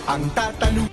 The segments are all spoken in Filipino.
ang tatanong.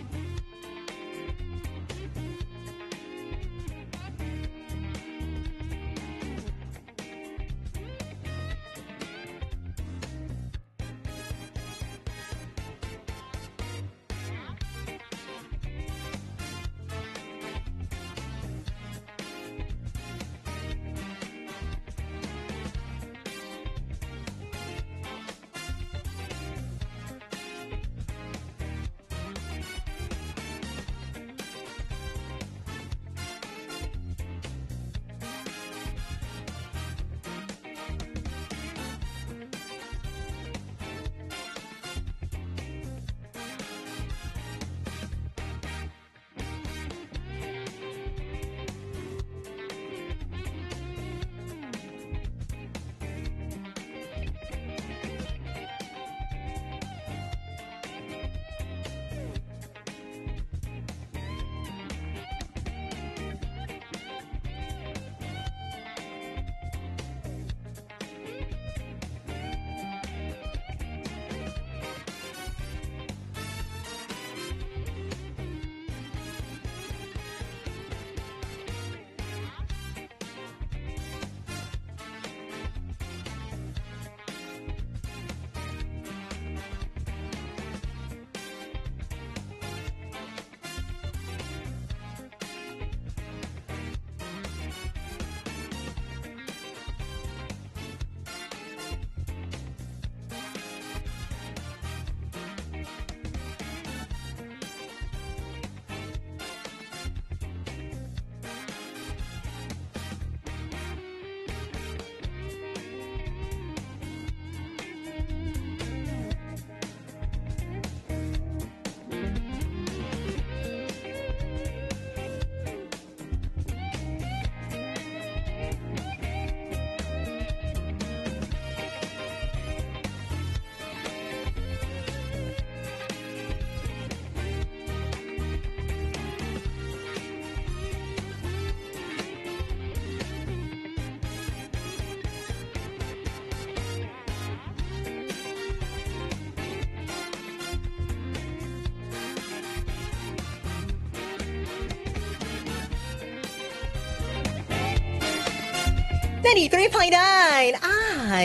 Nandito 3.9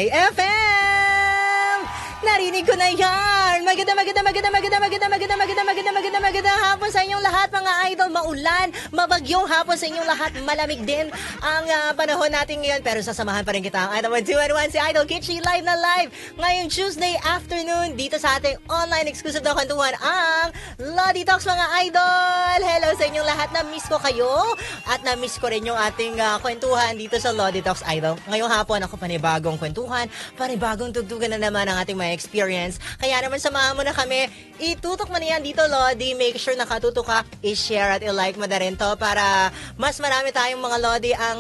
IFM! Narinig ko na yan! Magandang hapon sa inyong lahat mga idol. Maulan, mabagyong hapon sa inyong lahat. Malamig din ang panahon natin ngayon. Pero sasamahan pa rin kita ang Idol 1, si Idol Kitchi live na live. Ngayong Tuesday afternoon dito sa ating online exclusive na kwentuhan ang Lodi Talks mga idol. Hello sa inyong lahat. Na-miss ko kayo at na-miss ko rin yung ating kwentuhan dito sa Lodi Talks idol. Ngayong hapon ako panibagong kwentuhan, panibagong tugtugan na naman ang ating mga experience. Kaya naman samahan mo na kami. Itutok mo na yan dito Lodi. Make sure nakatutok ka, i-share at i-like mo na rin to para mas marami tayong mga Lodi ang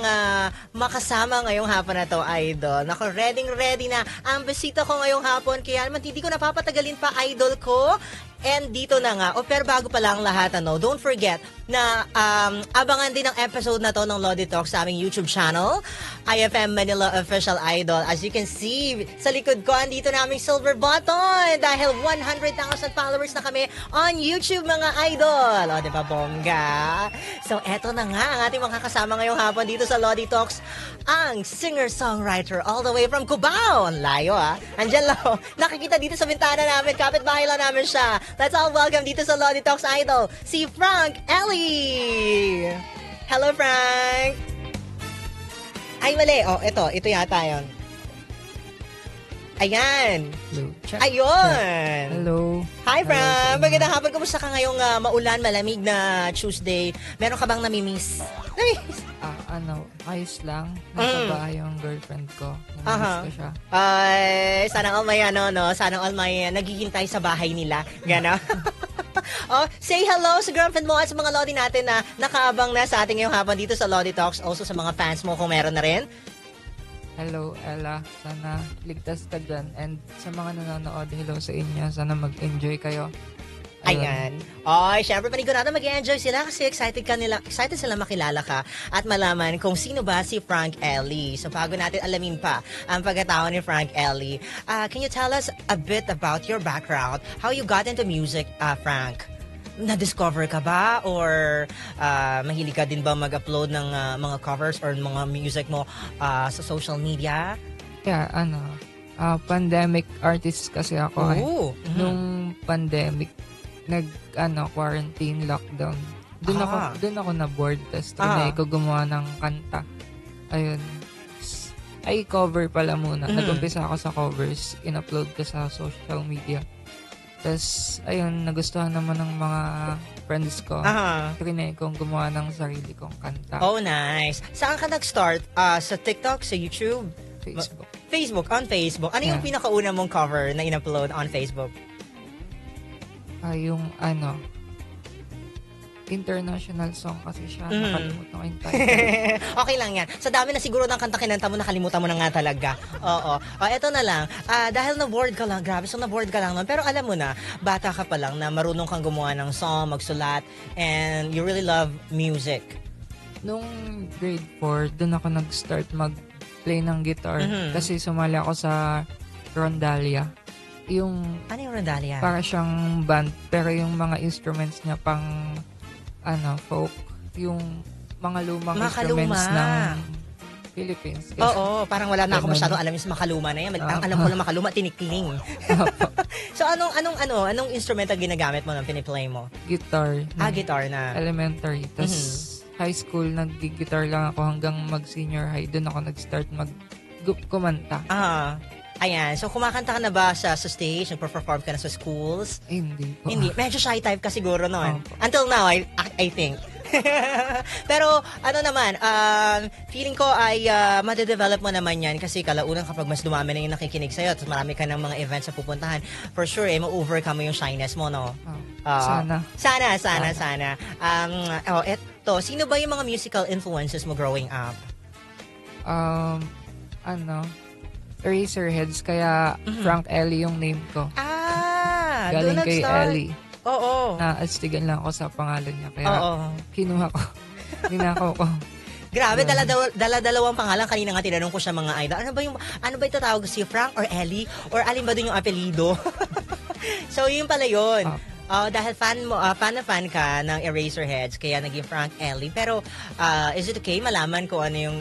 makasama ngayong hapon na to idol. Nako, ready na ang bisita ko ngayong hapon. Kaya naman hindi ko napapatagalin pa idol ko. And dito na nga, pero bago pa lang lahat, don't forget na abangan din ang episode na to ng Lodi Talks sa aming YouTube channel, IFM Manila Official Idol. As you can see, sa likod ko, andito na aming silver button dahil 100,000 followers na kami on YouTube, mga idol. O, diba, bongga? So, eto na nga ang ating mga kasama ngayong hapon dito sa Lodi Talks, ang singer-songwriter all the way from Cubao. Ang layo, Andyan lang. Nakikita dito sa bintana namin, kapitbahay lang namin siya. Let's all welcome dito sa Lodi Talks Idol, si Frank Ellie! Hello, Frank! Ay, mali. Ito yata yun. Ayan. Hello. Check. Ayun. Hello. Hi, Frank. Magandang hapon. Kumusta ka ngayong maulan, malamig na Tuesday? Meron ka bang namimiss? Ayos lang. Nasa bahay yung girlfriend ko. Namiss ko siya. Ay, sana all may sana all may naghihintay sa bahay nila. Gano'n. Say hello sa girlfriend mo at sa mga Lodi natin na nakaabang na sa ating ngayong hapon dito sa Lodi Talks. Also sa mga fans mo kung meron na rin. Hello, Ella. Sana ligtas ka dyan. And sa mga nanonood, hello sa inyo. Sana mag-enjoy kayo. Ayan. Ay, syempre panigurado mag-enjoy sila kasi excited sila makilala ka at malaman kung sino ba si Frank Ellie. So bago natin alamin pa ang pagkatao ni Frank Ellie, can you tell us a bit about your background? How you got into music, Frank? Na-discover ka ba? Or mahilig ka din ba mag-upload ng mga covers or mga music mo sa social media? Yeah, pandemic artist kasi ako. Oh. Nung pandemic, quarantine, lockdown. Doon ako na-board. Tapos trinay ko gumawa ng kanta. Ayun. Ay, cover pala muna. Nag-umpisa ako sa covers. In-upload ko sa social media. Tapos, ayun, nagustuhan naman ng mga friends ko. Trinay kong gumawa ng sarili kong kanta. Oh, nice. Saan ka nag-start? Sa TikTok? Sa YouTube? Facebook. On Facebook. Ano yung pinakauna mong cover na in-upload on Facebook? Yung international song kasi siya. Nakalimutan ko yung title. Okay lang yan. Sa dami na siguro ng kanta kinanta mo, nakalimutan mo na nga talaga. Oo. Eto na lang. Dahil na-bored ka lang, grabe, so na-bored ka lang nun. Pero alam mo na, bata ka pa lang na marunong kang gumawa ng song, magsulat, and you really love music. Nung grade 4, doon ako nag-start mag-play ng guitar. Kasi sumali ako sa Rondalia. Ano yung Rondalia? Para siyang band, pero yung mga instruments niya pang folk, yung mga lumang instruments ng Philippines. Kasi, oo, parang wala na ako masyadong alam yung makaluma na yan. Ang alam ko lang makaluma, tinikling. So anong instrument ang ginagamit mo nang piniplay mo? Guitar. Guitar na. Elementary. Tapos high school, nag-guitar lang ako hanggang mag-senior high. Doon ako nag-start kumanta. Ayan. So, kumakanta ka na ba sa stage? Nagpa-perform ka na sa schools? Hindi po. Hindi. Medyo shy type ka siguro noon. Until now, I think. Pero, feeling ko ay madedevelop mo naman yan kasi kalaunan kapag mas dumami na yung nakikinig sa'yo at marami ka ng mga events na pupuntahan, for sure, ma-overcome mo yung shyness mo, no? Sana. Eto, sino ba yung mga musical influences mo growing up? Eraserheads, kaya Frank Ellie yung name ko. Galing kay Ellie. Oo. Naastigan lang ako sa pangalan niya, kaya kinuha ko. Ninakaw ko. Grabe, dala-dalawang pangalan. Kanina nga tinanong ko siya mga idol. Ano ba ito tawag si Frank or Ellie? Or alin ba dun yung apelido? So, yun pala yun. Dahil fan ka ng Eraserheads, kaya naging Frank Ellie. Pero, is it okay malaman ko ano yung,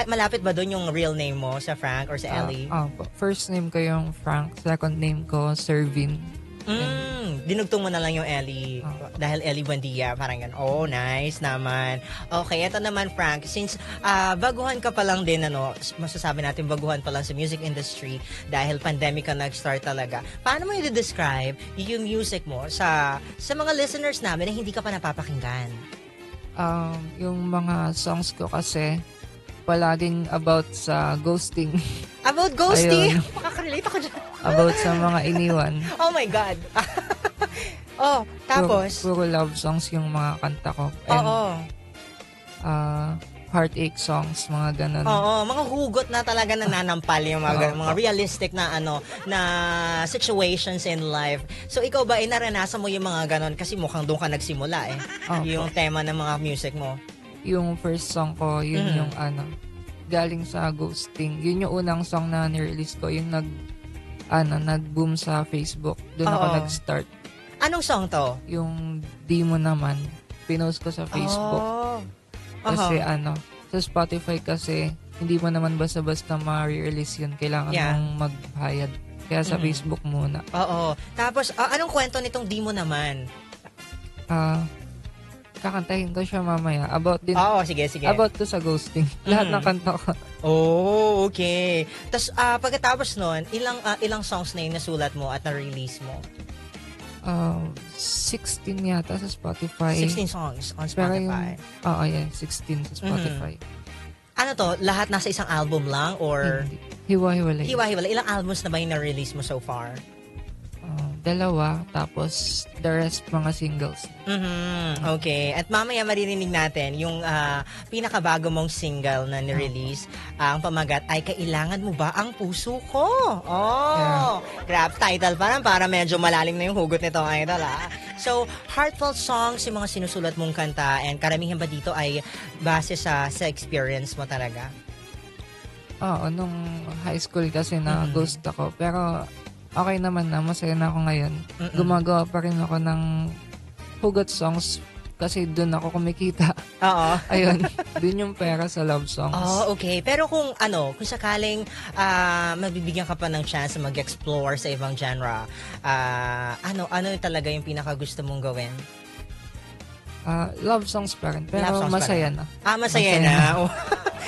malapit ba doon yung real name mo sa Frank or sa Ellie? First name ko yung Frank, second name ko Servin. Dinugtong mo na lang yung Ellie. Dahil Ellie Buendia, parang yan. Oh, nice naman. Okay, eto naman Frank, since baguhan ka pa lang din, masasabi natin baguhan pa lang sa music industry dahil pandemic ka nag-start talaga. Paano mo i-describe yung music mo sa mga listeners namin na hindi ka pa napapakinggan? Yung mga songs ko kasi palaging about sa ghosting. About ghosting? Makakarelate ako dyan. About sa mga iniwan. Oh my God. Tapos? Puro love songs yung mga kanta ko. And, heartache songs, mga ganun. Mga hugot na talaga nananampal yung mga realistic na na situations in life. So ikaw ba naranasan mo yung mga ganun kasi mukhang doon ka nagsimula yung tema ng mga music mo. Yung first song ko, yun yung galing sa ghosting. Yun yung unang song na nirelease ko, yung nag-boom sa Facebook. Doon ako nag-start. Anong song to? Yung Di Mo Naman. Pinost ko sa Facebook. Kasi sa Spotify kasi, hindi mo naman basta-basta ma-release yun. Kailangan mong magbayad. Kaya sa Facebook muna. Tapos, anong kwento nitong Di Mo Naman? Kakantahin ko siya mamaya. About din. Sige. About to sa ghosting. Lahat ng kanta ko. Okay. Tapos, pagkatapos nun, ilang songs na yung nasulat mo at na-release mo? 16 yata sa Spotify. 16 songs on Spotify. 16 sa Spotify. Ano to? Lahat nasa isang album lang? Or? Hiwa-hiwalay. Hiwa-hiwalay. Ilang albums na ba yung na-release mo so far? dalawa, tapos the rest mga singles. Okay. At mamaya maririnig natin yung pinakabago mong single na nirelease. Ang pamagat ay Kailangan Mo Ba Ang Puso Ko? Oh, grab title pa para medyo malalim na yung hugot nito, idol. So, heartfelt songs yung mga sinusulat mong kanta, and karamihan ba dito ay base sa experience mo talaga? Oo, nung high school kasi na ghost ako. Pero okay naman na, masaya na ako ngayon. Gumagawa pa rin ako ng hugot songs kasi doon ako kumikita. Oo. Ayun, doon yung pera sa love songs. Oh, okay. Pero kung sakaling mabibigyan ka pa ng chance na mag-explore sa ibang genre, ano talaga yung pinakagusto mong gawin? Love songs pa rin, pero Love songs pa masaya rin. na. Masaya na.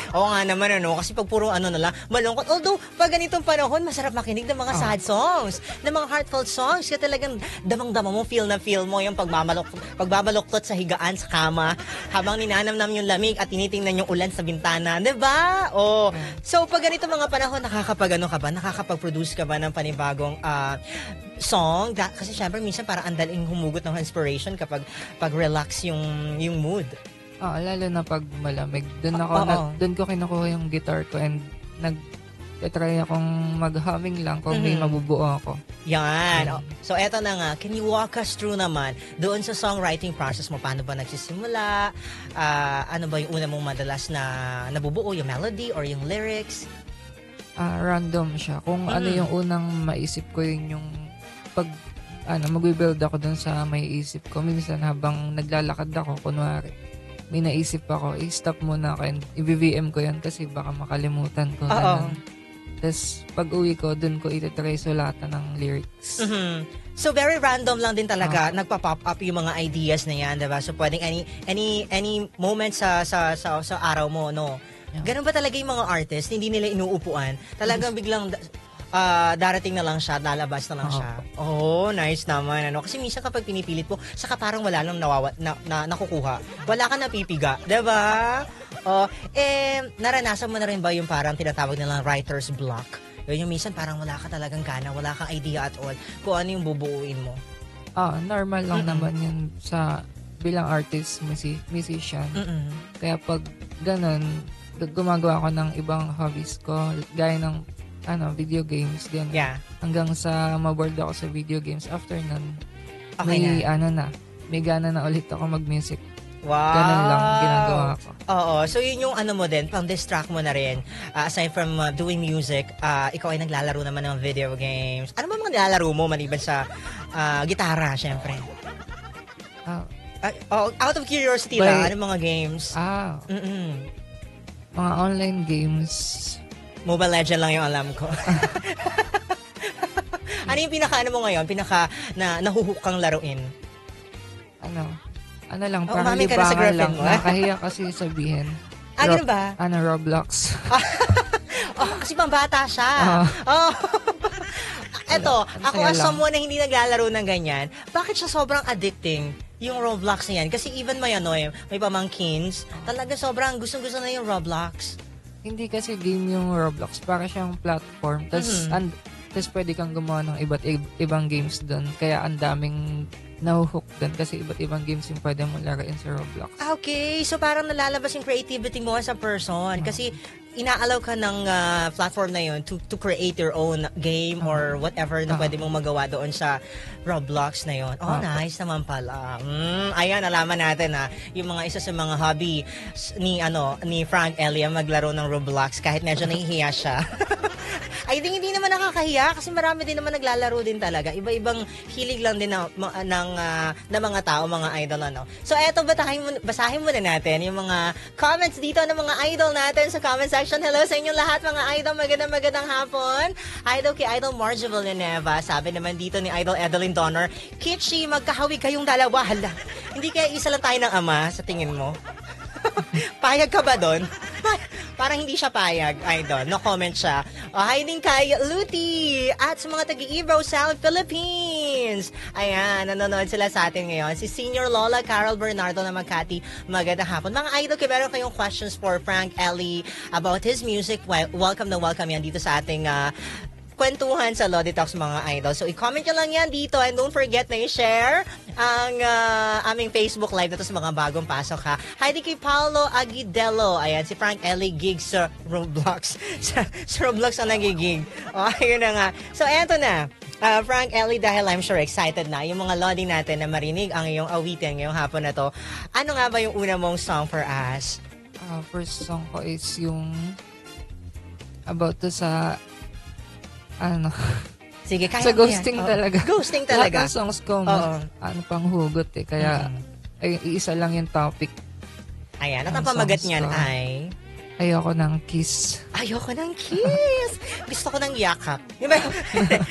Oo nga naman, kasi pag puro na lang, malungkot. Although, pag ganitong panahon, masarap makinig ng mga sad songs, ng mga heartfelt songs, kaya talagang damang-dama mo, feel mo yung pagbabaluktot sa higaan sa kama, habang ninanamnam yung lamig at tinitingnan yung ulan sa bintana, diba? Oh. So, pag ganitong mga panahon, nakakapag-produce ka ba ng panibagong song? Kasi syempre, minsan parang andaling humugot ng inspiration kapag relax yung mood. Lalo na pag malamig. Doon ko kinukuha yung guitar ko and nag-try akong mag-humming lang kung may mabubuo ako. Yan. So, eto na nga. Can you walk us through naman doon sa songwriting process mo? Paano ba nagsisimula? Ano ba yung una mong madalas na nabubuo? Yung melody or yung lyrics? Random siya. Kung ano yung unang maisip ko, yun yung mag-build ako dun sa may isip ko. Minsan habang naglalakad ako, kunwari, may naisip ako, i-stop muna ako and i-VVM ko yan kasi baka makalimutan ko. Tapos pag uwi ko, dun ko itatry sulatan ng lyrics. So very random lang din talaga nagpa-pop up yung mga ideas na yan, diba? So pwedeng any moment sa araw mo, no? Yeah. Ganun ba talaga yung mga artist? Hindi nila inuupuan. Talagang biglang darating na lang siya, lalabas na lang siya. Oh, nice naman. Kasi minsan kapag pinipilit mo, saka parang wala nang nakukuha. Wala ka napipiga. Diba? Naranasan mo na rin ba yung parang tinatawag nilang writer's block? Yun yung minsan parang wala ka talagang gana, wala kang idea at all kung ano yung bubuuin mo. Normal lang naman yun sa bilang artist, musician. Kaya pag ganun, gumagawa ako ng ibang hobbies ko, gaya ng video games din. Yeah. Hanggang sa maboard ako sa video games. After nun, okay may gana na ulit ako mag-music. Wow! Ganun lang ginagawa ko. Oo. So, yun yung mo din, pang-distract mo na rin. Aside from doing music, ikaw ay naglalaro naman ng video games. Ano ba mga nilalaro mo maliban sa gitara, syempre? Out of curiosity lang, ano mga games? Mga online games. Mobile Legend lang yung alam ko. Ano yung mo ngayon? Nahuhook kang laruin? Ano lang, parang umami ka na sa libangan lang. mo. Nakahiya kasi sabihin. Ganun ba? Roblox. Kasi pambata siya. Eto, ako as someone na hindi naglalaro ng ganyan, bakit siya sobrang addicting? Yung Roblox na yan. Kasi even may pamangkins, talaga sobrang gustong-gusto na yung Roblox. Hindi kasi game yung Roblox. Para siyang platform. Tapos pwede kang gumawa ng iba't ibang games doon. Kaya ang daming nahuhook doon kasi iba't ibang games yung pwede mo laruin sa Roblox. Okay. So parang nalalabas yung creativity mo as a person. Kasi inaalaw ka ng platform na yun to create your own game or whatever na pwede mong magawa doon sa Roblox na yun. Nice naman pala. Ayan, alaman natin yung mga isa sa mga hobby ni Frank Elia maglaro ng Roblox kahit medyo nahihiya siya. I think hindi naman nakakahiya kasi marami din naman naglalaro din talaga. Iba-ibang hilig lang din ng mga tao, mga idol. So eto, basahin muna natin yung mga comments dito ng mga idol natin sa comment section. Hello sa inyong lahat, mga idol. Magandang hapon. Idol kay Idol Marge Villanueva. Sabi naman dito ni Idol Edeline Donner, Kitchi, magkahawig kayong dalawa. Hala, hindi kaya isa lang tayo ng ama sa tingin mo? Payag ka ba doon? Parang hindi siya payag, idol. No comment siya. Hi din kay Luty at sa mga taga-Ebro South Philippines. Ayan, nanonood sila sa atin ngayon. Si Senior Lola Carol Bernardo na Makati. Magandang hapon. Mga idol, kung meron kayong questions for Frank Ellie about his music, welcome na welcome yan dito sa ating kwentuhan sa Lodi Talks mga idol. So, i-comment nyo lang yan dito and don't forget na i-share ang aming Facebook Live na to sa mga bagong pasok ha. Hi din kay Paolo Aguidelo. Ayan, si Frank Ellie gig sa Roblox. sa Roblox ang nagigig. O, ayun na nga. So, eto na. Frank Ellie, dahil I'm sure excited na yung mga Lodi natin na marinig ang iyong awitin ngayong hapon na to. Ano nga ba yung una mong song for us? First song ko is yung about to sa Sige, kaya sa mo ghosting yan. talaga. Ghosting talaga. Lahat ng songs ko, Oo. pang hugot eh. Kaya, ay, isa lang yung topic. Ayan, at ang Ang pamagat songs niyan ko. ay... Ayoko ng kiss. Ayoko ng kiss. Gusto ko ng yakap. Diba?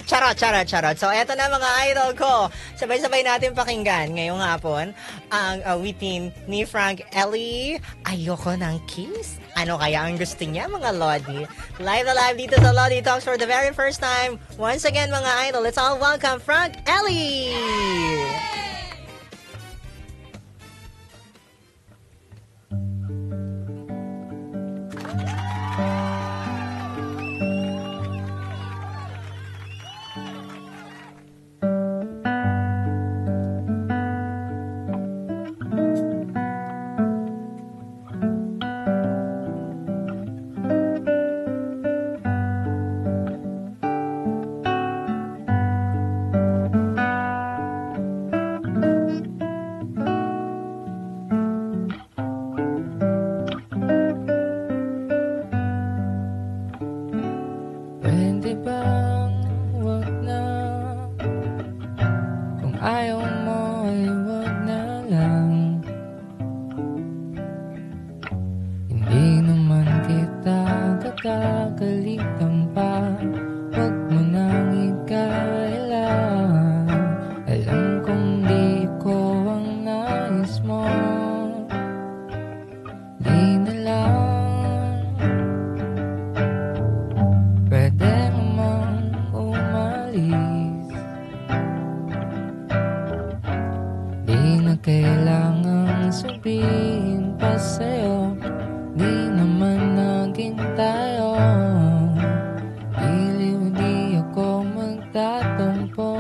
Charot. So, eto na mga idol ko. Sabay-sabay natin pakinggan ngayong hapon ang awitin ni Frank Ellie. Ayoko ng kiss. Ano kaya ang gusto niya, mga Lodi? Live na live dito sa Lodi Talks for the very first time. Once again, mga idol, let's all welcome Frank Ellie! Pwede bang wag na? Kung ayaw mo ay wag na lang. Hindi naman kita kakagalitan pa. Wag mo nang ikaila. Alam kong di ko ang nais mo. Di na lang. Pwede namang umalis. Di na kailangang sabihin pa sa'yo. Di naman naging tayo. Iliw di ako magtatampo.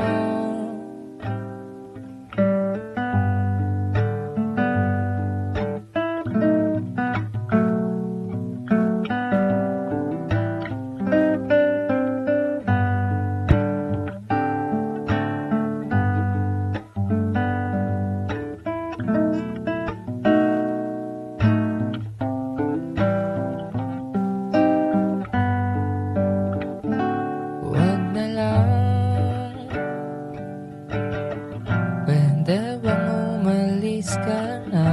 Huwag na lang. Pwede bang umalis ka na?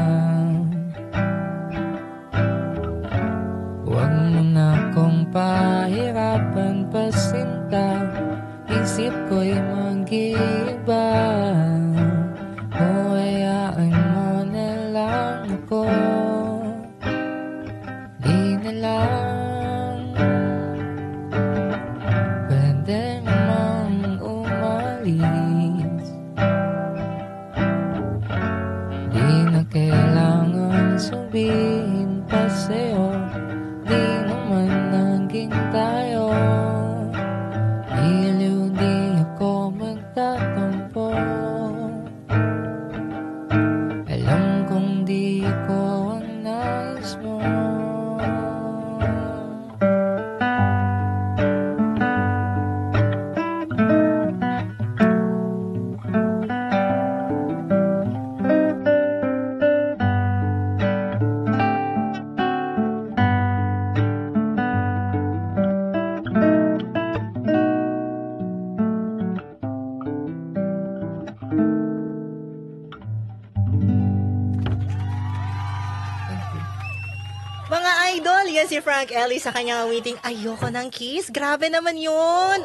Huwag mo na akong pahirapan pasinta. Isip ko'y mag-iiba. O hayaan mo na lang ako. Di na lang. Pwede namang umalis. Di na kailangan sabihin pa sa'yo. Di naman naging tayo. Iliw di ako magtatampo. Alam kong di ako ang nais mo. Mga idol, yan si Frank Ellie sa kanyang awiting Ayoko ng Kiss. Grabe naman yun.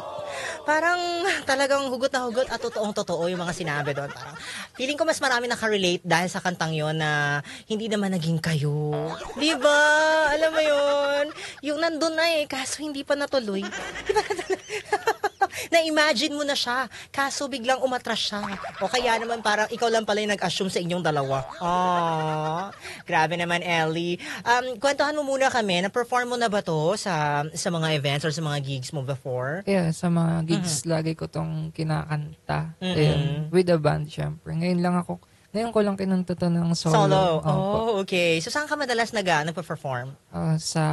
Parang talagang hugot na hugot at totoong-totoo yung mga sinabi doon. Parang feeling ko mas marami nakarelate dahil sa kantang yon na hindi naman naging kayo. Diba? Alam mo yun? Yung nandun na kaso hindi pa natuloy. Diba? Na-imagine mo na siya, kaso biglang umatras siya. O kaya naman parang ikaw lang pala yung nag-assume sa inyong dalawa. Aww, grabe naman, Ellie. Kwentuhan mo muna kami, na-perform mo na ba to sa mga events or sa mga gigs mo before? Yeah, sa mga gigs, lagi ko tong kinakanta. Ayun, with the band, syempre. Ngayon ko lang kinanta to ng solo. Opo. Oh, okay. So, saan ka madalas nagpa-perform? Sa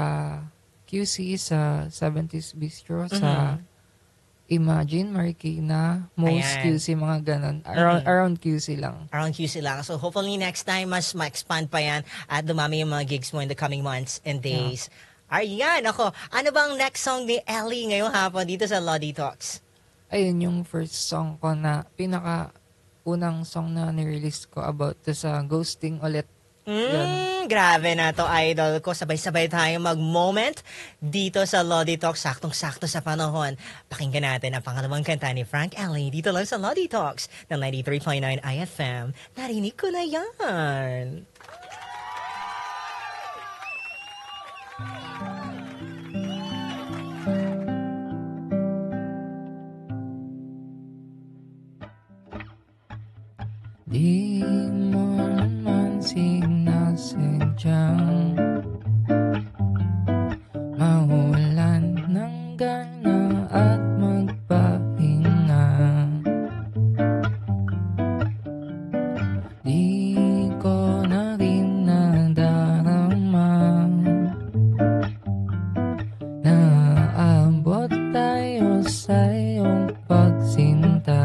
QC, sa 70s Bistro, sa Imagine, Marikina, Most Ayan. QC, mga ganon. Around QC lang. Around QC lang. So, hopefully next time, mas ma-expand pa yan at dumami yung mga gigs mo in the coming months and days. Ayan, ako. Ano bang next song ni Ellie ngayong hapon dito sa Lodi Talks? Ayun yung first song ko na unang song na nirelease ko about sa ghosting ulit. Grabe na to, idol ko. Sabay-sabay tayo mag-moment dito sa Lodi Talks. Saktong-sakto sa panahon. Pakinggan natin ang pangalawang kanta ni Frank Ellie dito lang sa Lodi Talks ng 93.9 IFM. Narinig ko na yan. Di mo naman sinasadyang mawalan ng gana at magpahinga. Di ko na rin nadarama na aabot tayo sa iyong pagsinta.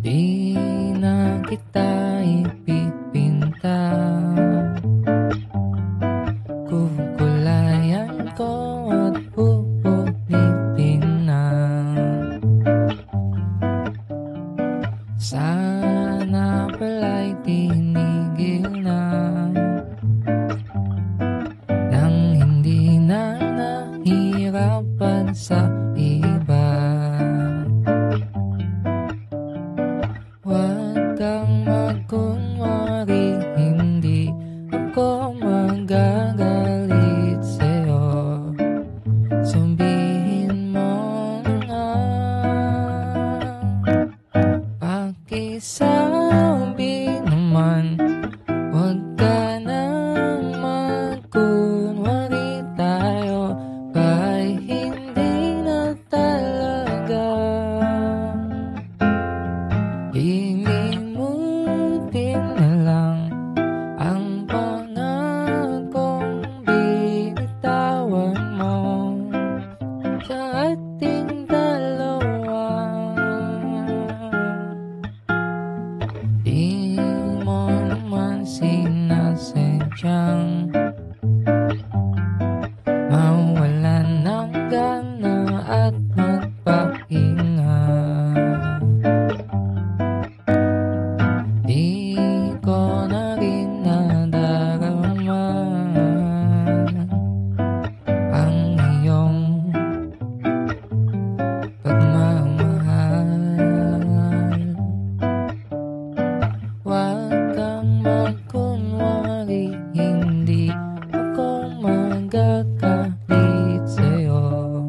Di na kita ipipinta, kukulayan ko at pupulipin na. Sana pala'y tinigil na nang hindi na nahirapan sa iba. Huwag kang magkunwari, hindi ako magagalit sa'yo. Sabihin mo na pakisabi naman. Huwag ka nang magkunwari, tayo ba'y hindi na talaga. Ilimutin na lang ang pangakong binitawan mo sa ating dalawa. Di mo naman sinasadyang mawalan ng gana at magpahinga. Di ko na rin nadarama ang iyong pagmamahal. Huwag kang magkunwari, hindi ako magagalit sa'yo.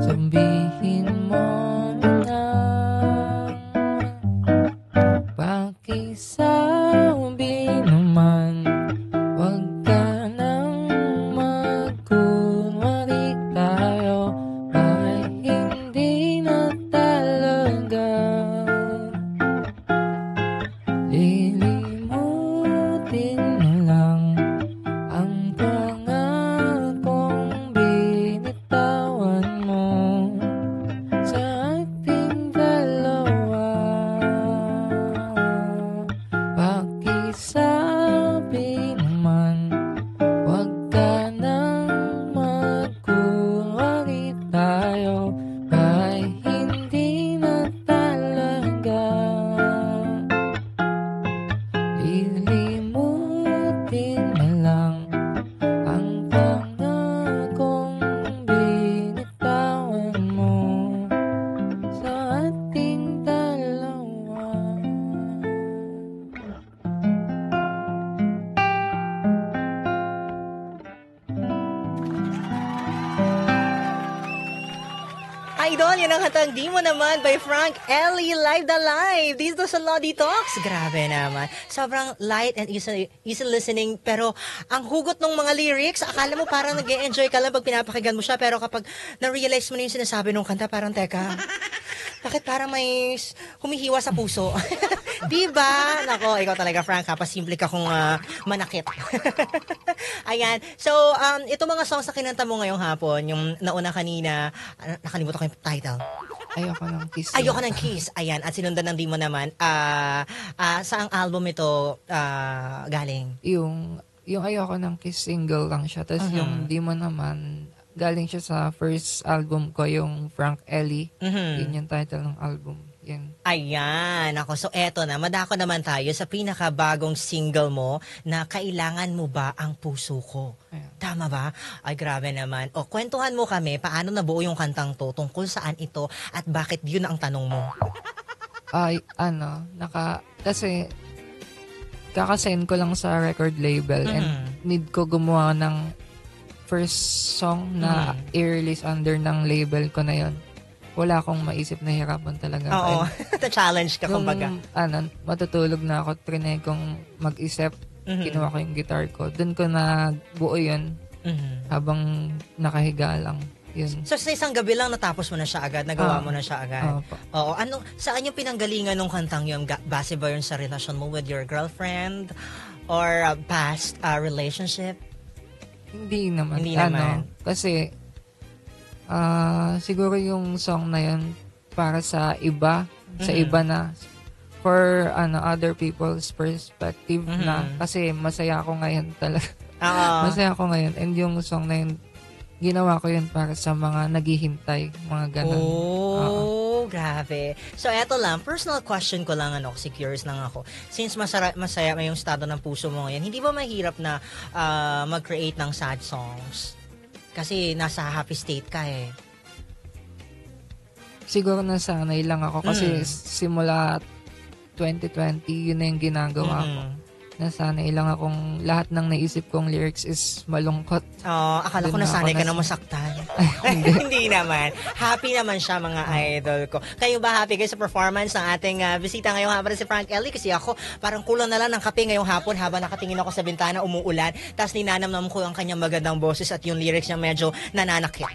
Sabihin mo na pakisabi naman. Huwag ka nang magkunwari, tayo ba'y hindi na talaga. Lilimutin na lang ang pangakong binitawan mo sa ating dalawa. Pakisabi naman, huwag ka nang magkunwari, tayo ba'y hindi na talaga. Lilimutin na lang ang pangakong binitawan mo sa ating dalawa. Idol, yan ang kantang Di Mo Naman by Frank Ellie, live na live dito sa Lodi Talks. Grabe naman. Sobrang light and easy listening, pero ang hugot ng mga lyrics, akala mo parang nag-enjoy ka lang pag pinapakinggan mo siya, pero kapag na-realize mo na yung sinasabi ng kanta, parang teka, bakit parang may humihiwa sa puso? Diba? Nako, ikaw talaga, Frank, pasimple ka kung manakit. Ayan. So, itong mga songs na kinanta mo ngayong hapon, yung nauna kanina, nakalimutan ko yung title. Ayoko ng kiss. Ayoko ng kiss. Ayan. At sinundan ng Di Mo Naman. Saang album ito galing? Yung Ayoko ng kiss single lang siya. Tapos yung Di Mo Naman, galing siya sa first album ko, yung Frank Ellie. Yun yung title ng album. Yan. Ayan. Ako, so eto na. Madako naman tayo sa pinakabagong single mo na Kailangan Mo Ba Ang Puso Ko. Ayan. Tama ba? Ay, grabe naman. O, kwentuhan mo kami, paano nabuo yung kantang to, tungkol saan ito, at bakit yun ang tanong mo? Ay, kasi kakasend ko lang sa record label and need ko gumawa ng first song na i-release under ng label ko na yon. Wala akong maisip na hirapan talaga. Oo, na-challenge ka kumbaga. Matutulog na ako, trinay kong mag-isip, kinuha ko yung guitar ko. Doon ko na buo yun habang nakahiga lang. Yun. So, sa isang gabi lang natapos mo na siya agad, nagawa mo na siya agad. Oo. Saan yung pinanggalingan ng kantang yun? Base ba yun sa relasyon mo with your girlfriend? Or past relationship? Hindi naman. Hindi naman. Kasi, siguro yung song na yun para sa iba, na for other people's perspective na kasi masaya ako ngayon talaga. Masaya ako ngayon, and yung song na yun ginawa ko yun para sa mga naghihintay, mga ganun. Oh, grabe. So, eto lang, personal question ko lang, kasi curious lang ako. Since masaya may yung estado ng puso mo ngayon, hindi ba mahirap na mag-create ng sad songs? Kasi nasa happy state ka eh. Siguro nasanay lang ako kasi simula 2020, yun na yung ginagawa ko. Nasanay lang akong lahat ng naisip kong lyrics is malungkot. Akala ko nasanay ka na masaktan. Hindi naman. Happy naman siya, mga idol ko. Kayo ba happy kayo sa performance ng ating bisita ngayong hapon si Frank Ellie? Kasi ako, parang kulang na lang ng kape ngayong hapon habang nakatingin ako sa bintana, umuulan. Tapos ninanamnam ko ang kanyang magandang boses at yung lyrics niya medyo nananakit.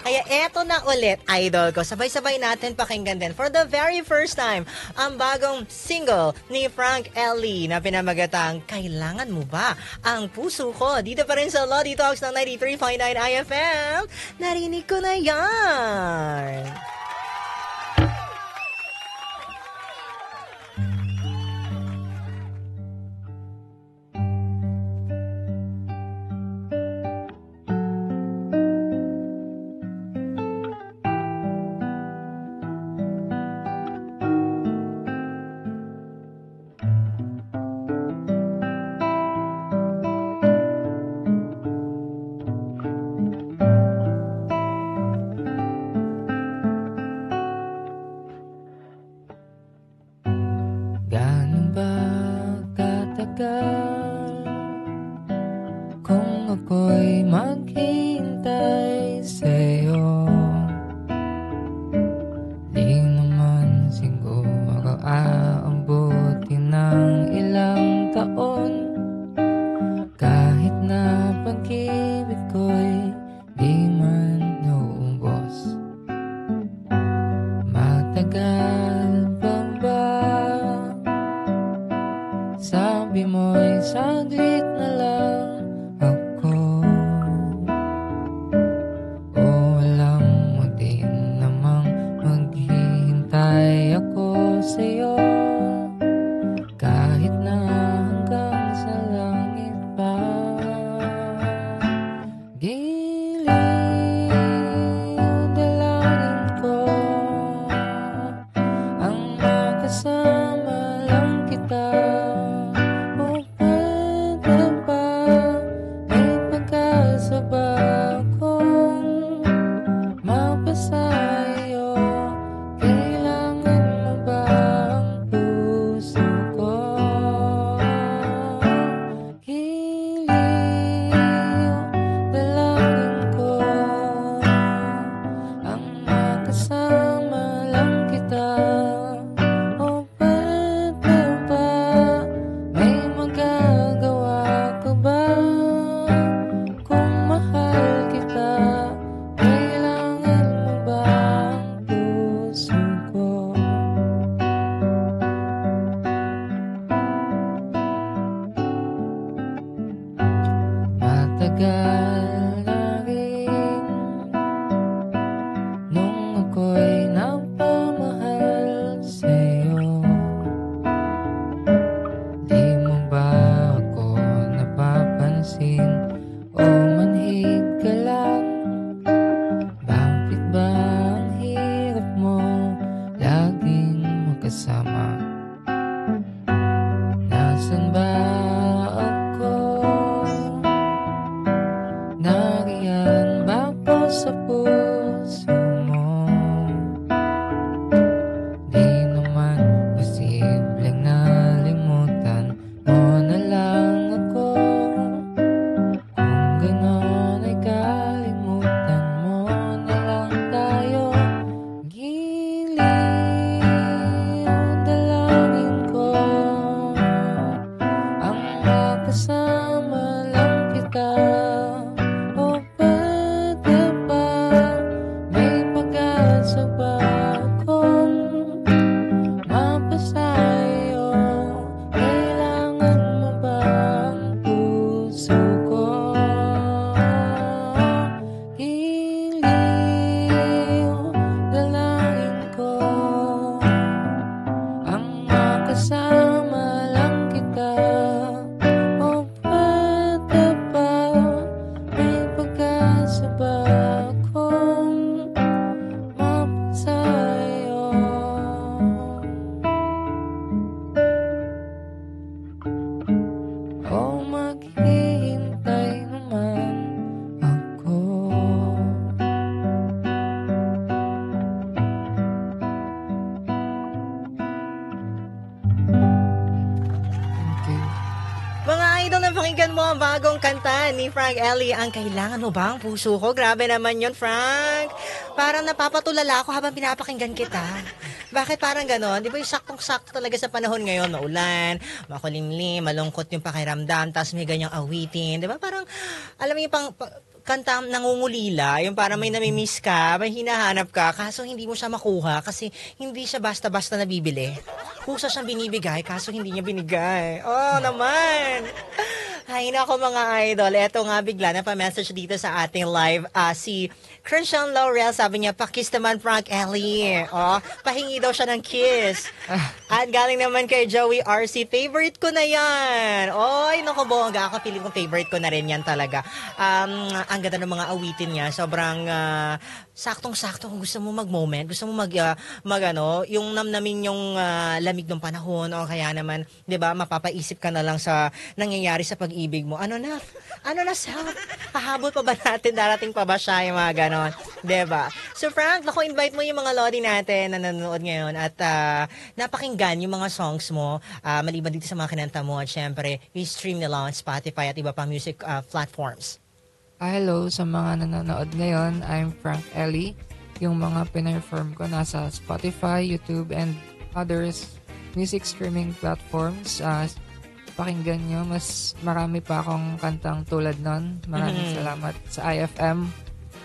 Kaya eto na ulit, idol ko. Sabay-sabay natin pakinggan din for the very first time ang bagong single ni Frank Ellie na pinamagatang Kailangan Mo Ba Ang Puso Ko? Dito pa rin sa Lodi Talks ng 93.9 IFM. Narinig ko na yan! Kung ako'y maghihintay sa'yo, di naman siguro aabutin ng ilang taon. Kahit na pag-ibig ko'y di man naubos. Matagal pa ba? Sabi mo'y saglit na lang ako, o alam mo din namang maghihintay ako sa'yo, kahit na hanggang sa langit pa. Giliw dalangin ko ang makasama lang kita. Ang makasama lang kita. O pwede ba, may magagawa ka ba? Kung mahal kita, kailangan mo ba ang puso ko? Matagal na rin nung ako'y nagpamahal sa'yo. Di mo ba ako napapansin o manhid ka lang? Bakit ba ang hirap mo laging magkasama? Nasaan ba ako? Nariyan ba ako sa puso mo? Di naman posibleng nalimutan mo na lang ako. Kung ganon ay kalimutan mo na lang tayo. Giliw, dalangin ko ang makasama lang kita. O pwede ba, may pag-asa ba akong mapasayo? Kailangan mo ba ang puso ko? Giliw, dalangin ko ang makasama lang kita. O pwede ba, may pag-asa ba akong mapasayo? O maghihintay naman ako? Thank you. Mga idol, napakinggan mo ang bagong kanta ni Frank Ellie, ang Kailangan Mo Ba ang Puso Ko? Grabe naman yun, Frank. Parang napapatulala ako habang pinapakinggan kita. Bakit parang ganon? Di ba yung saktong-sakto talaga sa panahon ngayon, maulan, makulimlim, malungkot yung pakiramdam, tapos may ganyang awitin. Di ba parang, alam mo yung kanta nangungulila, yung parang may namimiss ka, may hinahanap ka, kaso hindi mo siya makuha kasi hindi siya basta-basta nabibili. Kusa siyang binibigay, kaso hindi niya binigay. Oh, naman! Hay nako mga idol, eto nga bigla na pa-message dito sa ating live, si Christian Laurel, sabi niya, pakiss naman Frank Ellie. Oh, pahingi daw siya ng kiss. At galing naman kay Joey RC, favorite ko na yan. Oy, naku bongga, ako piling kong favorite ko na rin yan talaga. Ang ganda ng mga awitin niya, sobrang saktong-sakto kung gusto mo mag-moment, gusto mo yung namnamin yung lamig ng panahon o kaya naman, 'di ba, mapapaisip ka na lang sa nangyayari sa pag-ibig mo. Ano na self? Hahabol pa ba natin? Darating pa ba siya? Yung mga ganon. 'Di ba? So Frank, naku, invite mo yung mga lodi natin na nanonood ngayon at napakinggan yung mga songs mo, maliban dito sa mga kinanta mo at syempre, i-stream nila on Spotify at iba pang music platforms. Hello sa mga nanonood ngayon. I'm Frank Ellie. Yung mga pinerform ko nasa Spotify, YouTube, and others music streaming platforms. Pakinggan nyo. Mas marami pa akong kantang tulad nun. Maraming salamat sa IFM.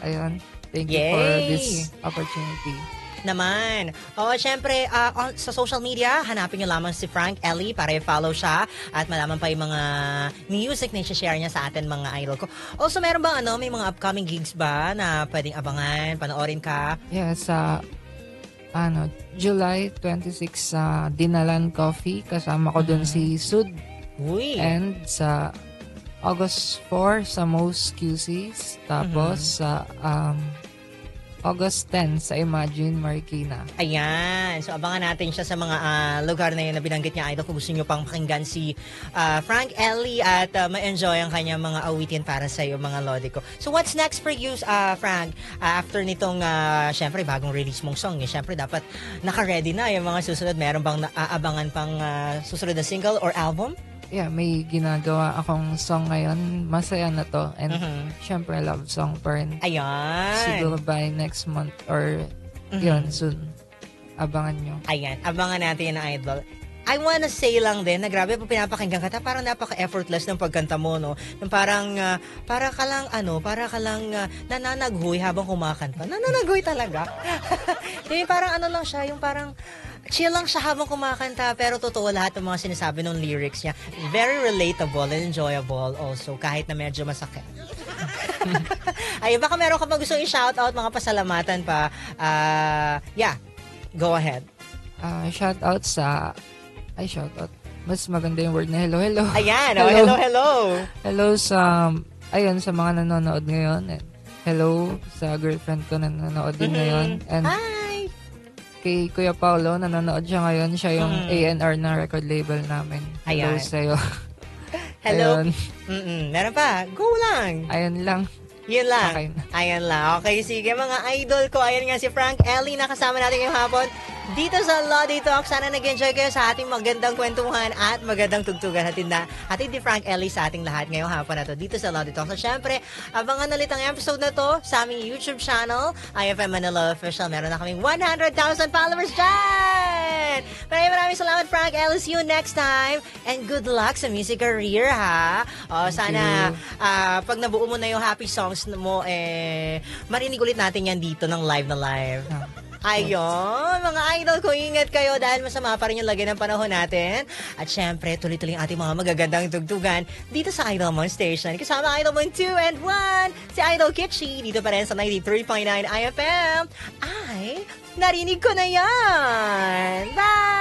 Ayun. Thank you for this opportunity. Naman. Syempre, sa social media, hanapin nyo lamang si Frank Ellie para i-follow siya at malaman pa yung mga music na i-share niya sa atin mga idol ko. Also, meron ba may mga upcoming gigs ba na pwedeng abangan, panoorin ka? Yeah, sa July 26 sa Dinalan Coffee. Kasama ko dun si Sud. Uy. And sa August 4 sa Most QCs. Tapos sa August 10 sa Imagine Marikina. Ayan. So, abangan natin siya sa mga lugar na yun na binanggit niya, idol. Kung gusto niyo pang pakinggan si Frank Ellie at ma-enjoy ang kanyang mga awitin para sa iyo, mga lodi ko. So, what's next for you, Frank? After nitong, syempre, bagong release mong song, syempre, dapat naka-ready na yung mga susunod. Meron bang aabangan pang susunod na single or album? Yeah, may ginagawa akong song ngayon. Masaya na to. And syempre, love song pa rin. Ayan. Siguro by next month or Yun, soon. Abangan nyo. Ayan, abangan natin yan, Idol. I wanna say lang din na grabe po pinapakinggan ka, parang napaka-effortless ng pagkanta mo, no? Nang parang, para ka lang, nananaghoy habang kumakanta. Nananaghoy talaga. Yung parang lang siya, yung parang, chill lang siya habang kumakanta, pero totoo lahat ng mga sinasabi ng lyrics niya. Very relatable and enjoyable also, kahit na medyo masakit. Ay, baka meron ka pa gusto i-shoutout, mga pasalamatan pa. Go ahead. Shoutout. Mas maganda yung word na hello. Ayan, hello. Hello sa mga nanonood ngayon. And hello sa girlfriend ko na nanonood din ngayon. And hi! Kay Kuya Paulo, nanonood siya ngayon. Siya yung A&R na record label namin. Hello sa'yo. Hello. Ayun. Meron pa. Go lang. Ayun lang. Yun lang. Okay. Ayan lang. Okay, sige mga idol ko. Ayan nga si Frank Ellie na kasama natin ngayong hapon dito sa Lodi Talk. Sana nag-enjoy kayo sa ating magandang kwentuhan at magandang tugtugan. Hatid ni Frank Ellie sa ating lahat ngayong hapon na to dito sa Lodi Talk. So syempre, abangan ulit ang episode na to sa aming YouTube channel, IFM Manila Official. Meron na kaming 100,000 followers dyan! Maraming salamat, Frank Ellie. See you next time. And good luck sa music career, ha? Sana pag nabuo mo na yung happy songs mo, marinig ulit natin yan dito ng live na live. Ayun, mga idol ko, ingat kayo dahil masama pa rin yung lagay ng panahon natin. At syempre, tuloy-tuloy ang ating mga magagandang tugtugan dito sa Idol Mon Station. Kasama Idol Mon 2 and 1, si Idol Kitschy, dito pa rin sa 93.9 IFM. Ay, narinig ko na yan! Bye!